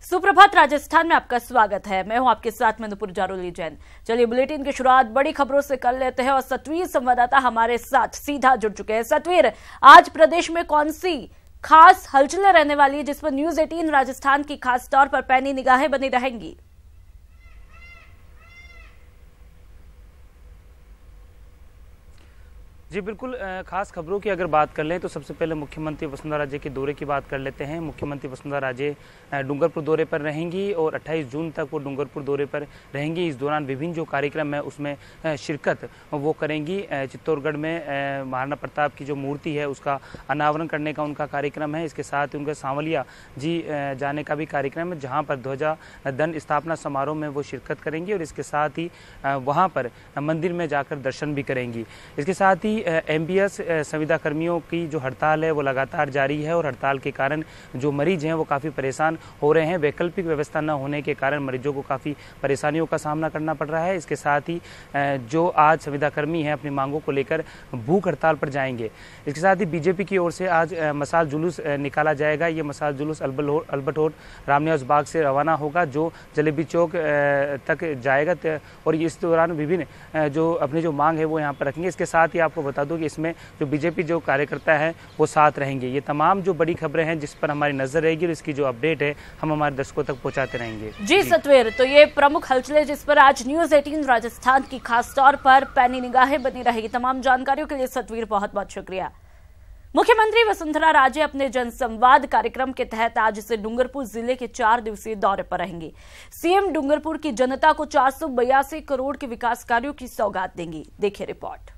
सुप्रभात राजस्थान में आपका स्वागत है। मैं हूं आपके साथ मधुपुर जारोली जैन। चलिए बुलेटिन की शुरुआत बड़ी खबरों से कर लेते हैं और सतवीर संवाददाता हमारे साथ सीधा जुड़ चुके हैं। सतवीर, आज प्रदेश में कौन सी खास हलचलें रहने वाली है जिस पर न्यूज 18 राजस्थान की खास तौर पर पैनी निगाहें बनी रहेंगी? जी बिल्कुल, खास खबरों की अगर बात कर लें तो सबसे पहले मुख्यमंत्री वसुंधरा राजे के दौरे की बात कर लेते हैं। मुख्यमंत्री वसुंधरा राजे डूंगरपुर दौरे पर रहेंगी और 28 जून तक वो डूंगरपुर दौरे पर रहेंगी। इस दौरान विभिन्न जो कार्यक्रम है उसमें शिरकत वो करेंगी। चित्तौड़गढ़ में महाराणा प्रताप की जो मूर्ति है उसका अनावरण करने का उनका कार्यक्रम है। इसके साथ ही उनका सांवलिया जी जाने का भी कार्यक्रम है, जहाँ पर ध्वजा दंड स्थापना समारोह में वो शिरकत करेंगी और इसके साथ ही वहाँ पर मंदिर में जाकर दर्शन भी करेंगी। इसके साथ ही एमबीएस संविदा कर्मियों की जो हड़ताल है वो लगातार जारी है और हड़ताल के कारण जो मरीज हैं वो काफ़ी परेशान हो रहे हैं। वैकल्पिक व्यवस्था न होने के कारण मरीजों को काफ़ी परेशानियों का सामना करना पड़ रहा है। इसके साथ ही जो आज संविदा कर्मी हैं अपनी मांगों को लेकर भूख हड़ताल पर जाएंगे। इसके साथ ही बीजेपी की ओर से आज मसाल जुलूस निकाला जाएगा। ये मसाल जुलूस अल्बर्ट हॉल रामनिवास बाग से रवाना होगा जो जलेबी चौक तक जाएगा और इस दौरान विभिन्न जो अपनी जो मांग है वो यहाँ पर रखेंगे। इसके साथ ही आपको बता दूं कि इसमें जो बीजेपी जो कार्यकर्ता हैं वो साथ रहेंगे। ये तमाम जो बड़ी खबरें हैं जिस पर हमारी नजर रहेगी और इसकी जो अपडेट है हम हमारे दर्शकों तक पहुंचाते रहेंगे। जी सतवीर, तो ये प्रमुख हलचलें जिस पर आज न्यूज 18 राजस्थान की खास तौर पर पैनी निगाहें बनी रहेगी। तमाम जानकारियों के लिए सतवीर बहुत बहुत शुक्रिया। मुख्यमंत्री वसुंधरा राजे अपने जनसंवाद कार्यक्रम के तहत आज से डूंगरपुर जिले के 4 दिवसीय दौरे पर रहेंगी। सीएम डूंगरपुर की जनता को 482 करोड़ के विकास कार्यों की सौगात देंगी। देखिए रिपोर्ट।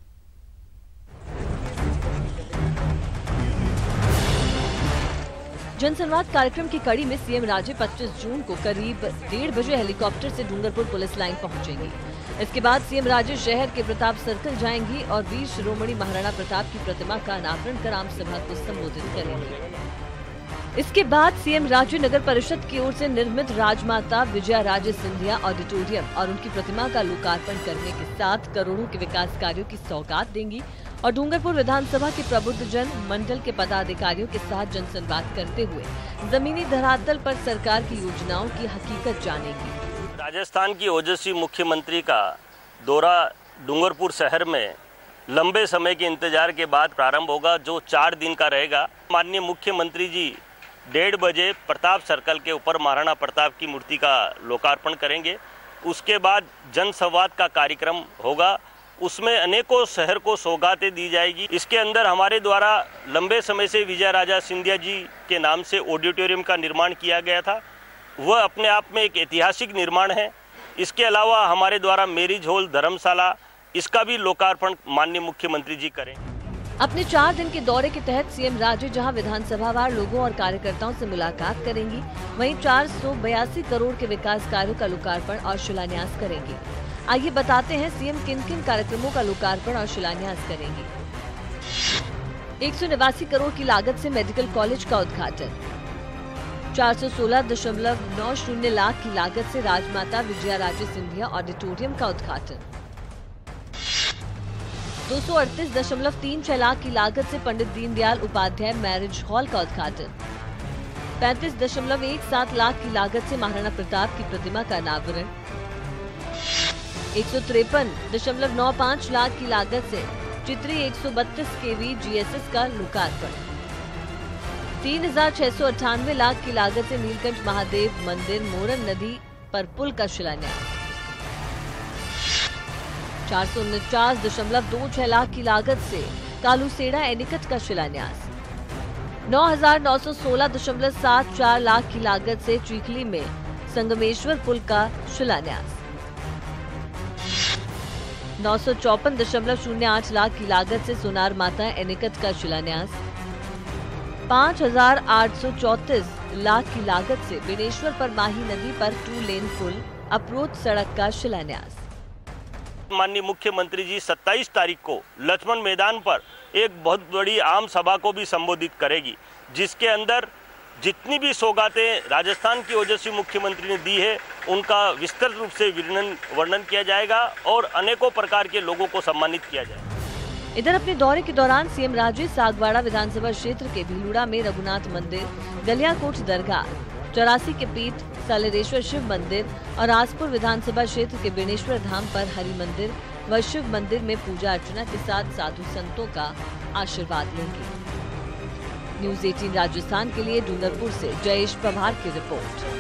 जनसंवाद कार्यक्रम की कड़ी में सीएम राजे 25 जून को करीब 1:30 बजे हेलीकॉप्टर से डूंगरपुर पुलिस लाइन पहुंचेंगी। इसके बाद सीएम राजे शहर के प्रताप सर्कल जाएंगी और वीर शिरोमणि महाराणा प्रताप की प्रतिमा का अनावरण कर आम सभा को संबोधित करेंगे। इसके बाद सीएम राजे नगर परिषद की ओर से निर्मित राजमाता विजया राजे सिंधिया ऑडिटोरियम और उनकी प्रतिमा का लोकार्पण करने के साथ करोड़ों के विकास कार्यों की सौगात देंगी और डूंगरपुर विधानसभा के प्रबुद्धजन मंडल के पदाधिकारियों के साथ जनसंवाद करते हुए जमीनी धरातल पर सरकार की योजनाओं की हकीकत जानेगी। राजस्थान की ओजस्वी मुख्यमंत्री का दौरा डूंगरपुर शहर में लंबे समय के इंतजार के बाद प्रारंभ होगा, जो 4 दिन का रहेगा। माननीय मुख्यमंत्री जी 1:30 बजे प्रताप सर्कल के ऊपर महाराणा प्रताप की मूर्ति का लोकार्पण करेंगे। उसके बाद जनसंवाद का कार्यक्रम होगा, उसमें अनेकों शहर को सौगातें दी जाएगी। इसके अंदर हमारे द्वारा लंबे समय से विजय राजा सिंधिया जी के नाम से ऑडिटोरियम का निर्माण किया गया था, वह अपने आप में एक ऐतिहासिक निर्माण है। इसके अलावा हमारे द्वारा मैरिज हॉल, धर्मशाला, इसका भी लोकार्पण माननीय मुख्यमंत्री जी करें। अपने 4 दिन के दौरे के तहत सीएम राजे जहां विधानसभावार लोगों और कार्यकर्ताओं से मुलाकात करेंगी, वहीं 482 करोड़ के विकास कार्यों का लोकार्पण और शिलान्यास करेंगी। आइए बताते हैं सीएम किन किन कार्यक्रमों का लोकार्पण और शिलान्यास करेंगी। 189 करोड़ की लागत से मेडिकल कॉलेज का उद्घाटन। 416.90 लाख की लागत से राजमाता विजया राजे सिंधिया ऑडिटोरियम का उद्घाटन। 238.36 लाख की लागत से पंडित दीनदयाल उपाध्याय मैरिज हॉल का उद्घाटन। 35.17 लाख की लागत से महाराणा प्रताप की प्रतिमा का अनावरण। 153.95 लाख की लागत से चित्री 132 kV GSS का लोकार्पण। 3698 लाख की लागत से नीलकंठ महादेव मंदिर मोरन नदी पर पुल का शिलान्यास। 449.26 लाख की लागत से कालूसेड़ा एनीकट का शिलान्यास। 9916.74 लाख की लागत से चीखली में संगमेश्वर पुल का शिलान्यास। 954.08 लाख की लागत से सोनार माता एनीकट का शिलान्यास। 5834 लाख की लागत से बेनेश्वर पर माही नदी पर 2 लेन पुल अप्रोच सड़क का शिलान्यास। माननीय मुख्यमंत्री जी 27 तारीख को लक्ष्मण मैदान पर एक बहुत बड़ी आम सभा को भी संबोधित करेगी, जिसके अंदर जितनी भी सौगातें राजस्थान की ओजस्वी मुख्यमंत्री ने दी है उनका विस्तृत रूप से वर्णन किया जाएगा और अनेकों प्रकार के लोगों को सम्मानित किया जाएगा। इधर अपने दौरे के दौरान सीएम राजे सागवाड़ा विधानसभा क्षेत्र के भीलुड़ा में रघुनाथ मंदिर, गलियाकोट दरगाह, 84 के पीठ सालेरेश्वर शिव मंदिर और आसपुर विधानसभा क्षेत्र के बेणेश्वर धाम पर हरि मंदिर व शिव मंदिर में पूजा अर्चना के साथ साधु संतों का आशीर्वाद लेंगे। न्यूज 18 राजस्थान के लिए डूंगरपुर से जयेश पवार की रिपोर्ट।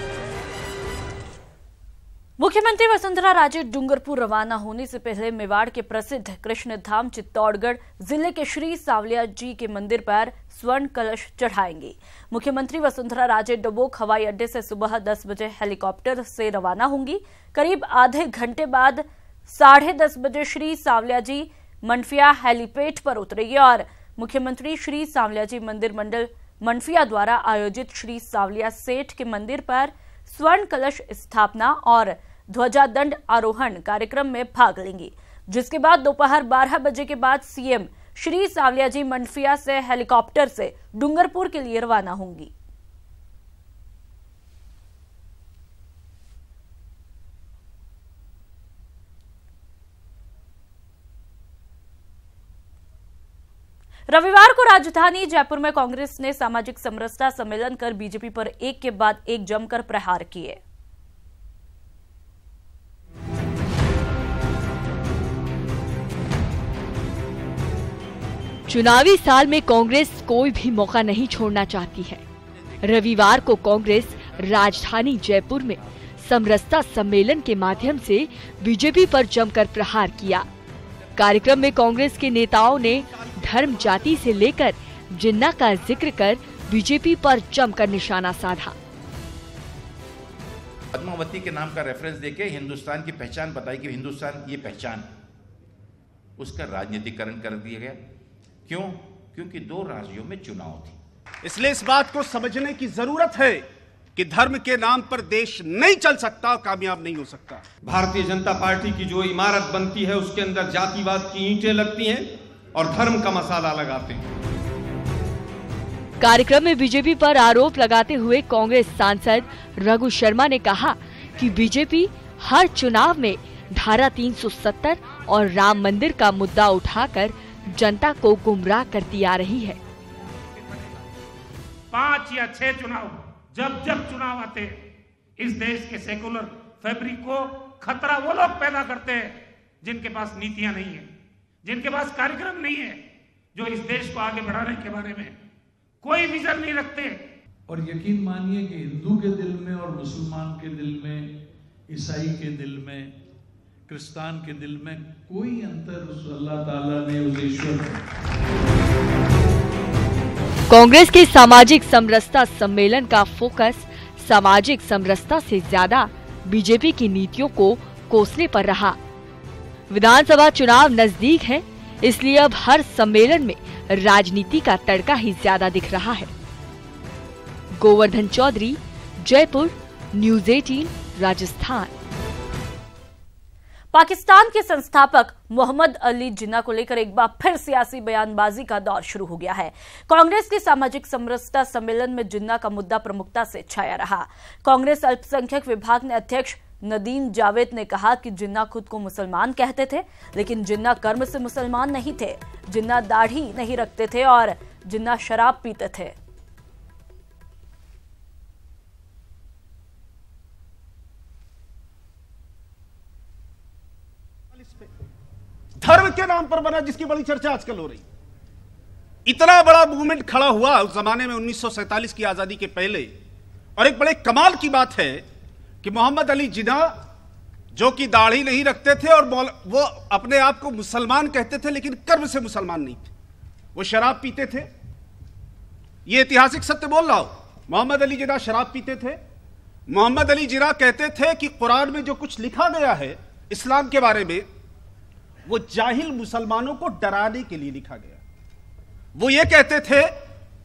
मुख्यमंत्री वसुंधरा राजे डूंगरपुर रवाना होने से पहले मेवाड़ के प्रसिद्ध कृष्ण धाम चित्तौड़गढ़ जिले के श्री सांवलिया जी के मंदिर पर स्वर्ण कलश चढ़ाएंगी। मुख्यमंत्री वसुंधरा राजे डबोक हवाई अड्डे से सुबह 10 बजे हेलीकॉप्टर से रवाना होंगी। करीब आधे घंटे बाद 10:30 बजे श्री सांवलिया जी मनफिया हेलीपैड पर उतरेगी और मुख्यमंत्री श्री सांवलिया जी मंदिर मंडल मनफिया द्वारा आयोजित श्री सांवलिया सेठ के मंदिर पर स्वर्ण कलश स्थापना और ध्वजादंड आरोहण कार्यक्रम में भाग लेंगी, जिसके बाद दोपहर 12 बजे के बाद सीएम श्री सांवलिया जी मनफिया से हेलीकॉप्टर से डूंगरपुर के लिए रवाना होंगी। रविवार को राजधानी जयपुर में कांग्रेस ने सामाजिक समरसता सम्मेलन कर बीजेपी पर एक के बाद एक जमकर प्रहार किए। चुनावी साल में कांग्रेस कोई भी मौका नहीं छोड़ना चाहती है। रविवार को कांग्रेस राजधानी जयपुर में समरसता सम्मेलन के माध्यम से बीजेपी पर जमकर प्रहार किया। कार्यक्रम में कांग्रेस के नेताओं ने धर्म जाति से लेकर जिन्ना का जिक्र कर बीजेपी पर जमकर निशाना साधा। पद्मावती के नाम का रेफरेंस देके हिंदुस्तान की पहचान बताई कि हिंदुस्तान ये पहचान, उसका राजनीतिकरण कर दिया गया। क्यों? क्योंकि 2 राज्यों में चुनाव थी। इसलिए इस बात को समझने की जरूरत है कि धर्म के नाम पर देश नहीं चल सकता और कामयाब नहीं हो सकता। भारतीय जनता पार्टी की जो इमारत बनती है उसके अंदर जातिवाद की ईंटें लगती हैं और धर्म का मसाला लगाते हैं। कार्यक्रम में बीजेपी पर आरोप लगाते हुए कांग्रेस सांसद रघु शर्मा ने कहा कि बीजेपी हर चुनाव में धारा 370 और राम मंदिर का मुद्दा उठाकर जनता को गुमराह करती आ रही है। 5 या 6 चुनाव जब चुनाव आते इस देश के सेकुलर फैब्रिक को खतरा वो लोग पैदा करते हैं जिनके पास नीतियां नहीं है, जिनके पास कार्यक्रम नहीं है, जो इस देश को आगे बढ़ाने के बारे में कोई विजन नहीं रखते। और यकीन मानिए कि हिंदू के दिल में और मुसलमान के दिल में, ईसाई के दिल में, क्रिस्तान के दिल में कोई अंतर उस अल्लाह ताला ने, उस ईश्वर कांग्रेस के सामाजिक समरसता सम्मेलन का फोकस सामाजिक समरसता से ज्यादा बीजेपी की नीतियों को कोसने पर रहा। विधानसभा चुनाव नजदीक है, इसलिए अब हर सम्मेलन में राजनीति का तड़का ही ज्यादा दिख रहा है। गोवर्धन चौधरी, जयपुर, न्यूज 18 राजस्थान। पाकिस्तान के संस्थापक मोहम्मद अली जिन्ना को लेकर एक बार फिर सियासी बयानबाजी का दौर शुरू हो गया है। कांग्रेस के सामाजिक समरसता सम्मेलन में जिन्ना का मुद्दा प्रमुखता से छाया रहा। कांग्रेस अल्पसंख्यक विभाग ने अध्यक्ष नदीम जावेद ने कहा कि जिन्ना खुद को मुसलमान कहते थे, लेकिन जिन्ना कर्म से मुसलमान नहीं थे। जिन्ना दाढ़ी नहीं रखते थे और जिन्ना शराब पीते थे। धर्म के नाम पर बना, जिसकी बड़ी चर्चा आजकल हो रही। इतना बड़ा मूवमेंट खड़ा हुआ उस जमाने में 1947 की आजादी के पहले। और एक बड़े कमाल की बात है कि मोहम्मद अली जिन्ना जो कि दाढ़ी नहीं रखते थे और वो अपने आप को मुसलमान कहते थे, लेकिन कर्म से मुसलमान नहीं थे। वो शराब पीते थे। ये ऐतिहासिक सत्य बोल रहा हूं। मोहम्मद अली जिन्ना शराब पीते थे। मोहम्मद अली जिन्ना कहते थे कि कुरान में जो कुछ लिखा गया है इस्लाम के बारे में, वो जाहिल मुसलमानों को डराने के लिए लिखा गया। वो ये कहते थे,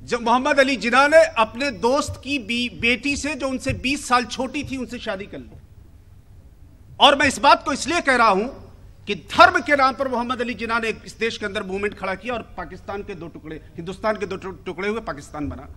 जब मोहम्मद अली जिन्ना ने अपने दोस्त की बेटी से, जो उनसे 20 साल छोटी थी, उनसे शादी कर ली। और मैं इस बात को इसलिए कह रहा हूं कि धर्म के नाम पर मोहम्मद अली जिन्ना ने इस देश के अंदर मूवमेंट खड़ा किया और पाकिस्तान के 2 टुकड़े, हिंदुस्तान के 2 टुकड़े हुए पाकिस्तान बना।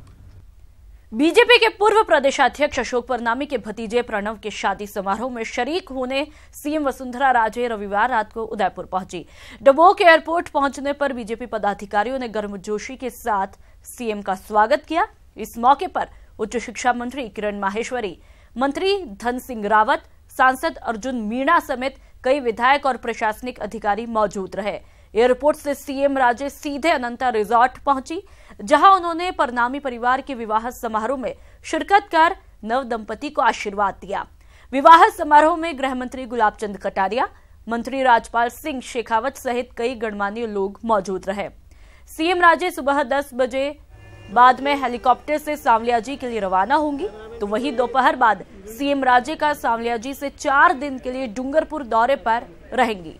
बीजेपी के पूर्व प्रदेशाध्यक्ष अशोक परनामी के भतीजे प्रणव के शादी समारोह में शरीक होने सीएम वसुंधरा राजे रविवार रात को उदयपुर पहुंची। डबोक एयरपोर्ट पहुंचने पर बीजेपी पदाधिकारियों ने गर्मजोशी के साथ सीएम का स्वागत किया। इस मौके पर उच्च शिक्षा मंत्री किरण माहेश्वरी, मंत्री धन सिंह रावत, सांसद अर्जुन मीणा समेत कई विधायक और प्रशासनिक अधिकारी मौजूद रहे। एयरपोर्ट से सीएम राजे सीधे अनंता रिजॉर्ट पहुंची, जहां उन्होंने परनामी परिवार के विवाह समारोह में शिरकत कर नव दंपति को आशीर्वाद दिया। विवाह समारोह में गृह मंत्री गुलाब चंद कटारिया, मंत्री राजपाल सिंह शेखावत सहित कई गणमान्य लोग मौजूद रहे। सीएम राजे सुबह 10 बजे बाद में हेलीकॉप्टर से सांवलियाजी के लिए रवाना होंगी, तो वहीं दोपहर बाद सीएम राजे का सांवलियाजी से 4 दिन के लिए डूंगरपुर दौरे पर रहेंगी।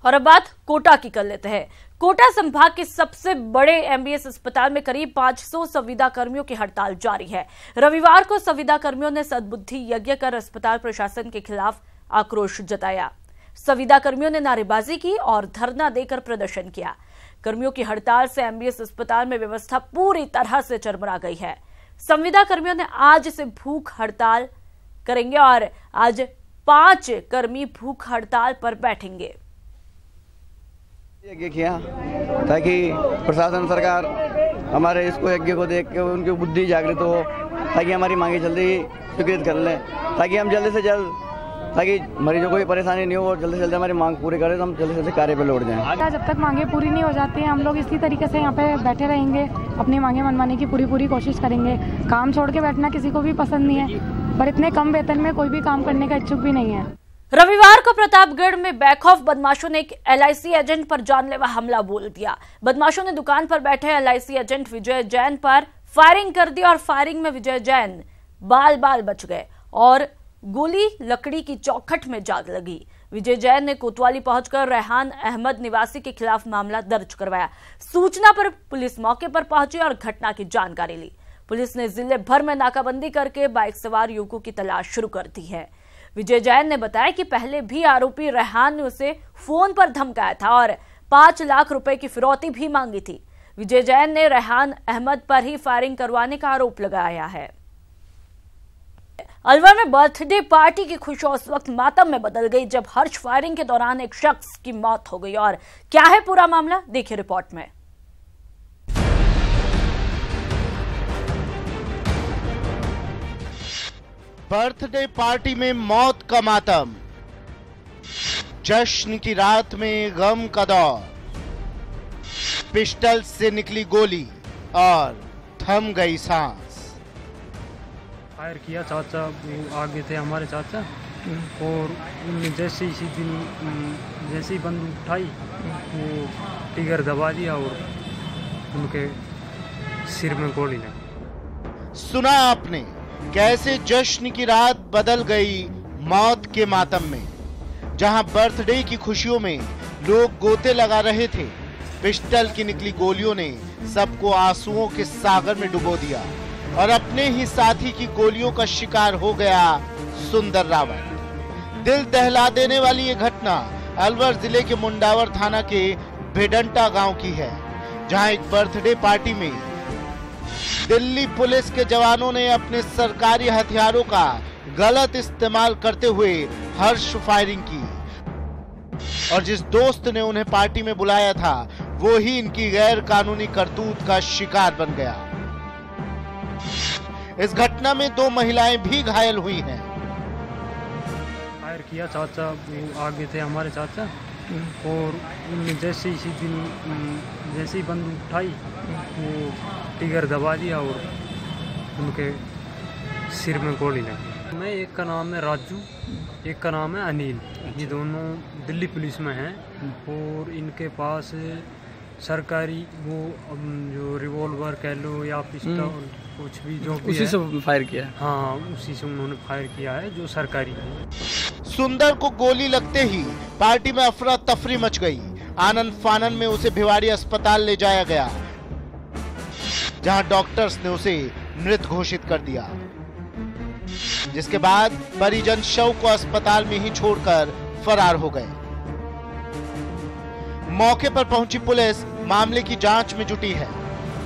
और अब बात कोटा की कर लेते हैं। कोटा संभाग के सबसे बड़े एमबीएस अस्पताल में करीब 500 संविदा कर्मियों की हड़ताल जारी है। रविवार को संविदा कर्मियों ने सद्बुद्धि यज्ञ कर अस्पताल प्रशासन के खिलाफ आक्रोश जताया। संविदा कर्मियों ने नारेबाजी की और धरना देकर प्रदर्शन किया। कर्मियों की हड़ताल से एमबीएस अस्पताल में व्यवस्था पूरी तरह से चरमरा गई है। संविदा कर्मियों ने आज से भूख हड़ताल करेंगे और आज 5 कर्मी भूख हड़ताल पर बैठेंगे। यज्ञ किया ताकि प्रशासन सरकार हमारे इसको यज्ञ को देख के उनकी बुद्धि जागृत हो, ताकि हमारी मांगे जल्दी स्वीकृत कर लें, ताकि हम जल्दी से जल्द, ताकि मरीजों को कोई परेशानी नहीं हो और जल्दी से जल्दी हमारी मांग पूरी करें तो हम जल्दी से कार्य पे लौट जाएं। जब तक मांगे पूरी नहीं हो जाती हैं हम लोग इसी तरीके से यहाँ पे बैठे रहेंगे, अपनी मांगे मनवाने की पूरी कोशिश करेंगे। काम छोड़ के बैठना किसी को भी पसंद नहीं है, पर इतने कम वेतन में कोई भी काम करने का इच्छुक भी नहीं है। रविवार को प्रतापगढ़ में बैकऑफ बदमाशों ने एक एलआईसी एजेंट पर जानलेवा हमला बोल दिया। बदमाशों ने दुकान पर बैठे एलआईसी एजेंट विजय जैन पर फायरिंग कर दी और फायरिंग में विजय जैन बाल बाल बच गए और गोली लकड़ी की चौखट में जा लगी। विजय जैन ने कोतवाली पहुंचकर रेहान अहमद निवासी के खिलाफ मामला दर्ज करवाया। सूचना पर पुलिस मौके पर पहुंची और घटना की जानकारी ली। पुलिस ने जिले भर में नाकाबंदी करके बाइक सवार युवकों की तलाश शुरू कर दी है। विजय जैन ने बताया कि पहले भी आरोपी रेहान ने उसे फोन पर धमकाया था और 5 लाख रुपए की फिरौती भी मांगी थी। विजय जैन ने रेहान अहमद पर ही फायरिंग करवाने का आरोप लगाया है। अलवर में बर्थडे पार्टी की खुशी उस वक्त मातम में बदल गई जब हर्ष फायरिंग के दौरान एक शख्स की मौत हो गई। और क्या है पूरा मामला, देखिए रिपोर्ट में। बर्थडे पार्टी में मौत का मातम, जश्न की रात में गम का दौर, पिस्टल से निकली गोली और थम गई सांस। फायर किया, चाचा वो आगे थे हमारे चाचा, और उन्होंने जैसे ही बंदूक उठाई वो टिगर दबा दिया और उनके सिर में गोली लगी। सुना आपने कैसे जश्न की रात बदल गई मौत के मातम में। जहां बर्थडे की खुशियों में लोग गोते लगा रहे थे, पिस्टल की निकली गोलियों ने सबको आंसुओं के सागर में डुबो दिया और अपने ही साथी की गोलियों का शिकार हो गया सुंदर रावत। दिल दहला देने वाली ये घटना अलवर जिले के मुंडावर थाना के भेडंटा गांव की है, जहां एक बर्थडे पार्टी में दिल्ली पुलिस के जवानों ने अपने सरकारी हथियारों का गलत इस्तेमाल करते हुए हर्ष फायरिंग की और जिस दोस्त ने उन्हें पार्टी में बुलाया था वो ही इनकी गैर कानूनी करतूत का शिकार बन गया। इस घटना में 2 महिलाएं भी घायल हुई हैं। फायर किया, चाचा वो आगे थे हमारे चाचा, और उन्होंने जैसे ही बंदूक उठाई वो टिगर दबा दिया और उनके सिर में गोली लगी। मैं एक का नाम है राजू, एक का नाम है अनिल। ये दोनों दिल्ली पुलिस में हैं और इनके पास सरकारी वो जो रिवॉल्वर कह लो या पिस्टल कुछ भी जो भी उसी से फायर किया है। हाँ, उसी से उन्होंने फायर किया है जो सरकारी है। सुंदर को गोली लगते ही पार्टी में अफरा तफरी मच गई। आनंद फानन में उसे भिवाड़ी अस्पताल ले जाया गया, जहां डॉक्टर्स ने उसे मृत घोषित कर दिया, जिसके बाद परिजन शव को अस्पताल में ही छोड़कर फरार हो गए। मौके पर पहुंची पुलिस मामले की जांच में जुटी है।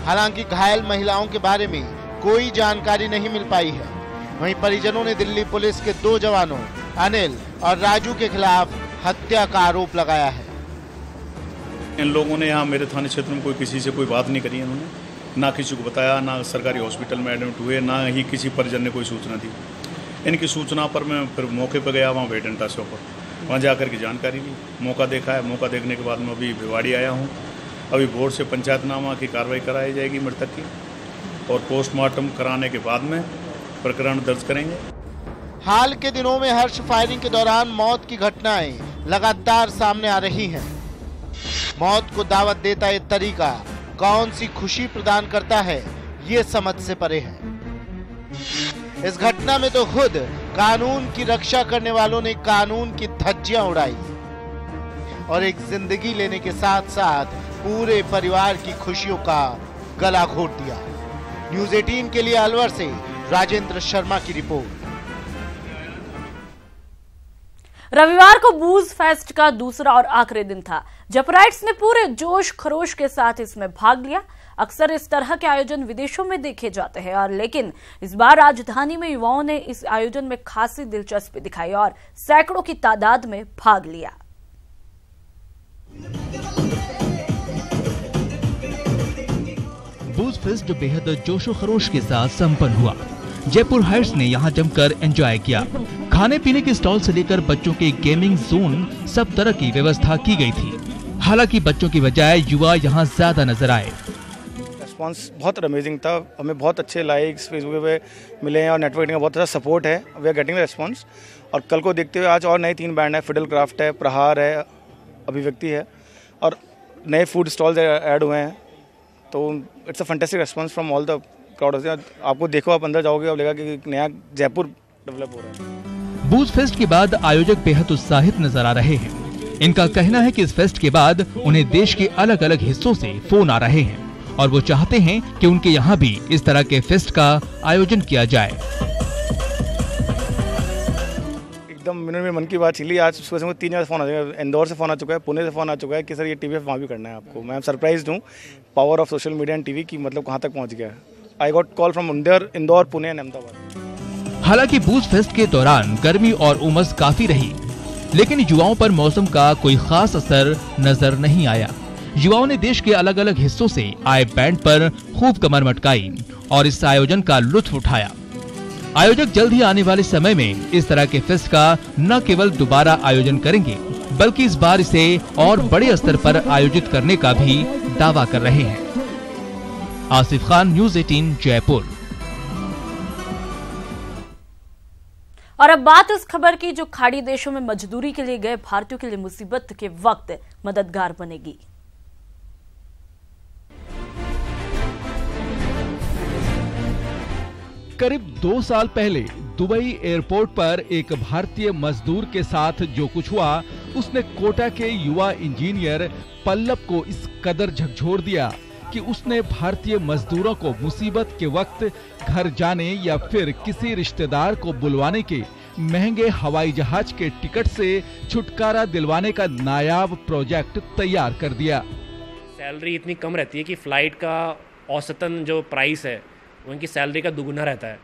हालांकि घायल महिलाओं के बारे में कोई जानकारी नहीं मिल पाई है। वहीं परिजनों ने दिल्ली पुलिस के 2 जवानों अनिल और राजू के खिलाफ हत्या का आरोप लगाया है। इन लोगों ने यहाँ मेरे थाने क्षेत्र में किसी से कोई बात नहीं करी है, उन्होंने ना किसी को बताया, ना सरकारी हॉस्पिटल में एडमिट हुए, ना ही किसी परिजन ने कोई सूचना दी। इनकी सूचना पर मैं फिर मौके पर गया, वहाँ वेडेंटा शॉप पर, वहाँ जाकर की जानकारी ली, मौका देखा है। मौका देखने के बाद मैं अभी भिवाड़ी आया हूँ। अभी बोर्ड से पंचायतनामा की कार्रवाई कराई जाएगी मृतक की, और पोस्टमार्टम कराने के बाद में प्रकरण दर्ज करेंगे। हाल के दिनों में हर्ष फायरिंग के दौरान मौत की घटनाएं लगातार सामने आ रही हैं। मौत को दावत देता ये तरीका कौन सी खुशी प्रदान करता है, ये समझ से परे है। इस घटना में तो खुद कानून की रक्षा करने वालों ने कानून की धज्जियां उड़ाई और एक जिंदगी लेने के साथ साथ पूरे परिवार की खुशियों का गला घोट दिया। न्यूज़ 18 के लिए अलवर से राजेंद्र शर्मा की रिपोर्ट। रविवार को बूज फेस्ट का दूसरा और आखिरी दिन था। जयपुराइट्स ने पूरे जोश खरोश के साथ इसमें भाग लिया। अक्सर इस तरह के आयोजन विदेशों में देखे जाते हैं, और लेकिन इस बार राजधानी में युवाओं ने इस आयोजन में खासी दिलचस्पी दिखाई और सैकड़ों की तादाद में भाग लिया। बूज फेस्ट बेहद जोशो खरोश के साथ संपन्न हुआ। जयपुर हाइट्स ने यहां जमकर एंजॉय किया। खाने पीने के स्टॉल से लेकर बच्चों के गेमिंग जोन, सब तरह की व्यवस्था की गई थी। हालांकि बच्चों की बजाय युवा यहां ज्यादा नजर आए। रिस्पॉन्स बहुत अमेजिंग था, हमें बहुत अच्छे लाइक्स फेसबुक पे मिले हैं और नेटवर्किंग का बहुत अच्छा सपोर्ट है। We are getting the response. और कल को देखते हुए आज और नए 3 बैंड है, फिडल क्राफ्ट है, प्रहार है, अभिव्यक्ति है, और नए फूड स्टॉल्स ऐड हुए हैं। तो it's a fantastic response from all the crowd. आपको देखो, आप अंदर जाओगे, आप लगेगा कि नया जयपुर डेवलप हो रहा है। बूज फेस्ट के बाद आयोजक बेहद उत्साहित नजर आ रहे हैं। इनका कहना है कि इस फेस्ट के बाद उन्हें देश के अलग अलग हिस्सों से फोन आ रहे हैं और वो चाहते हैं कि उनके यहाँ भी इस तरह के फेस्ट का आयोजन किया जाए। एकदम में मन की बात छिली। आज सुबह से 3 फोन आ चुका है, इंदौर से फोन आ चुका है, पुणे से फोन आ चुका है कि सर ये TVF वहाँ भी करना है आपको। मैं सरप्राइज्ड हूँ power of social media and TV की, मतलब कहाँ तक पहुँच गया है। I got call from Indore, Pune and Ahmedabad. हालांकि बूज फेस्ट के दौरान गर्मी और उमस काफी रही, लेकिन युवाओं पर मौसम का कोई खास असर नजर नहीं आया। युवाओं ने देश के अलग अलग हिस्सों से आए बैंड पर खूब कमर मटकाई और इस आयोजन का लुत्फ उठाया। आयोजक जल्द ही आने वाले समय में इस तरह के फेस्ट का न केवल दोबारा आयोजन करेंगे, बल्कि इस बार इसे और बड़े स्तर पर आयोजित करने का भी दावा कर रहे हैं। आसिफ खान, न्यूज़ 18 जयपुर। और अब बात उस खबर की जो खाड़ी देशों में मजदूरी के लिए गए भारतीयों के लिए मुसीबत के वक्त मददगार बनेगी। करीब 2 साल पहले दुबई एयरपोर्ट पर एक भारतीय मजदूर के साथ जो कुछ हुआ, उसने कोटा के युवा इंजीनियर पल्लव को इस कदर झकझोर दिया कि उसने भारतीय मजदूरों को मुसीबत के वक्त घर जाने या फिर किसी रिश्तेदार को बुलवाने के महंगे हवाई जहाज के टिकट से छुटकारा दिलवाने का नायाब प्रोजेक्ट तैयार कर दिया। सैलरी इतनी कम रहती है कि फ्लाइट का औसतन जो प्राइस है वो इनकी सैलरी का दुगुना रहता है।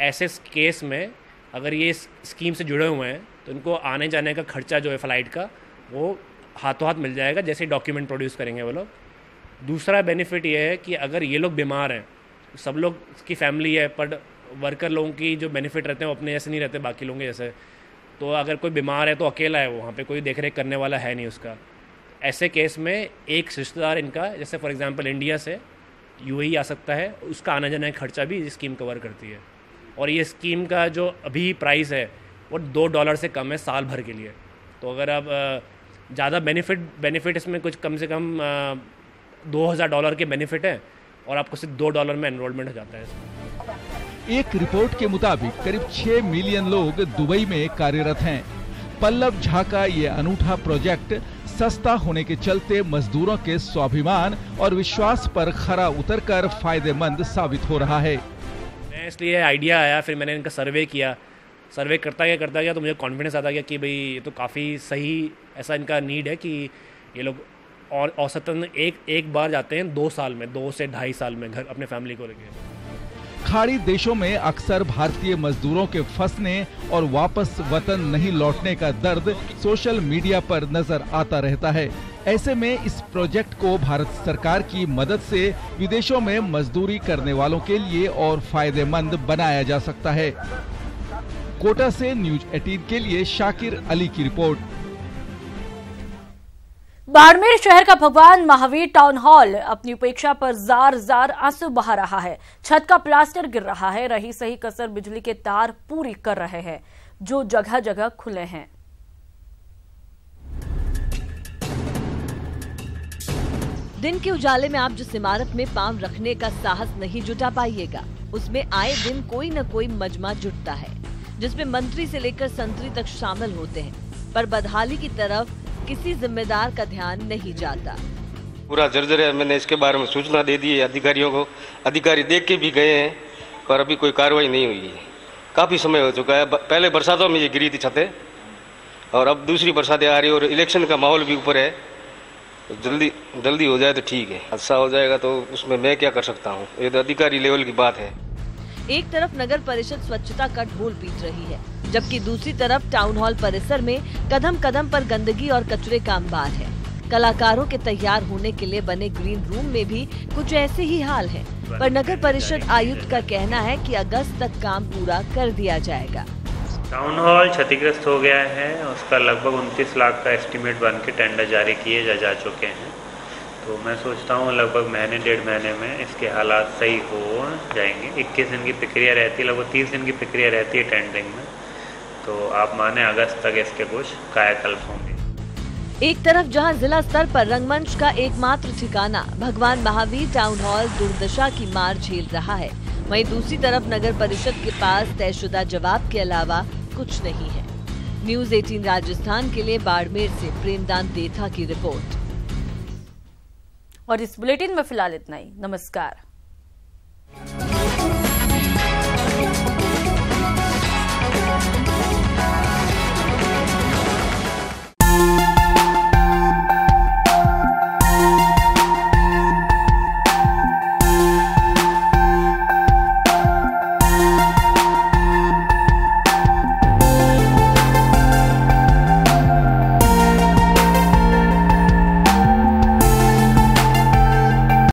ऐसे केस में अगर ये स्कीम से जुड़े हुए हैं तो इनको आने जाने का खर्चा जो है फ्लाइट का वो हाथों हाथ मिल जाएगा, जैसे डॉक्यूमेंट प्रोड्यूस करेंगे वो लोग। दूसरा बेनिफिट ये है कि अगर ये लोग बीमार हैं, सब लोग की फैमिली है, पर वर्कर लोगों की जो बेनिफिट रहते हैं वो अपने जैसे नहीं रहते बाकी लोगों के जैसे। तो अगर कोई बीमार है तो अकेला है, वहाँ पे कोई देख रेख करने वाला है नहीं उसका। ऐसे केस में एक रिश्तेदार इनका, जैसे फॉर एग्जांपल इंडिया से UAE आ सकता है, उसका आना जाने का खर्चा भी ये स्कीम कवर करती है। और ये स्कीम का जो अभी प्राइस है वो $2 से कम है साल भर के लिए। तो अगर आप ज़्यादा बेनिफिट इसमें कुछ कम से कम $2000 के बेनिफिट है और आपको सिर्फ $2 में एनरोलमेंट हो जाता है। एक रिपोर्ट के मुताबिक करीब 6 मिलियन लोग दुबई में कार्यरत हैं। पल्लव झा का ये अनूठा प्रोजेक्ट सस्ता होने के चलते मजदूरों के स्वाभिमान और विश्वास पर खरा उतरकर फायदेमंद साबित हो रहा है। मैं इसलिए आइडिया आया, फिर मैंने इनका सर्वे किया। सर्वे करता गया तो मुझे कॉन्फिडेंस आता गया कि भाई ये तो काफ़ी सही ऐसा इनका नीड है कि ये लोग और औसतन एक बार जाते हैं 2 साल में, 2 से 2.5 साल में घर अपने फैमिली को लेकर। खाड़ी देशों में अक्सर भारतीय मजदूरों के फंसने और वापस वतन नहीं लौटने का दर्द सोशल मीडिया पर नजर आता रहता है। ऐसे में इस प्रोजेक्ट को भारत सरकार की मदद से विदेशों में मजदूरी करने वालों के लिए और फायदेमंद बनाया जा सकता है। कोटा से न्यूज 18 के लिए शाकिर अली की रिपोर्ट। बाड़मेर शहर का भगवान महावीर टाउन हॉल अपनी उपेक्षा पर जार जार आंसू बहा रहा है। छत का प्लास्टर गिर रहा है, रही सही कसर बिजली के तार पूरी कर रहे हैं जो जगह जगह खुले हैं। दिन के उजाले में आप जिस इमारत में पांव रखने का साहस नहीं जुटा पाइएगा, उसमें आए दिन कोई न कोई मजमा जुटता है जिसमें मंत्री से लेकर संतरी तक शामिल होते हैं, पर बदहाली की तरफ किसी जिम्मेदार का ध्यान नहीं जाता। पूरा जर्जर है। मैंने इसके बारे में सूचना दे दी है अधिकारियों को, अधिकारी देख के भी गए हैं पर अभी कोई कार्रवाई नहीं हुई है। काफी समय हो चुका है। पहले बरसातों में ये गिरी थी छतें और अब दूसरी बरसातें आ रही है और इलेक्शन का माहौल भी ऊपर है। जल्दी हो जाए तो ठीक है, हादसा हो जाएगा तो उसमें मैं क्या कर सकता हूँ, ये तो अधिकारी लेवल की बात है। एक तरफ नगर परिषद स्वच्छता का ढोल पीट रही है, जबकि दूसरी तरफ टाउन हॉल परिसर में कदम कदम पर गंदगी और कचरे का अंबार है। कलाकारों के तैयार होने के लिए बने ग्रीन रूम में भी कुछ ऐसे ही हाल है, पर नगर परिषद आयुक्त का कहना है कि अगस्त तक काम पूरा कर दिया जाएगा। टाउन हॉल क्षतिग्रस्त हो गया है, उसका लगभग 29 लाख का एस्टीमेट बन के टेंडर जारी किए जा चुके हैं। तो मैं सोचता हूँ लगभग महीने 1.5 महीने में इसके हालात सही हो जाएंगे। 21 दिन की प्रक्रिया रहती है, लगभग 30 दिन की प्रक्रिया रहती है टेंडरिंग में, तो आप माने अगस्त तक इसके कुछ कायाकल्प होंगे। एक तरफ जहां जिला स्तर पर रंगमंच का एकमात्र ठिकाना भगवान महावीर टाउन हॉल दुर्दशा की मार झेल रहा है, वहीं दूसरी तरफ नगर परिषद के पास तयशुदा जवाब के अलावा कुछ नहीं है। न्यूज 18 राजस्थान के लिए बाड़मेर से प्रेमदान देथा की रिपोर्ट। और इस बुलेटिन में फिलहाल इतना ही। नमस्कार।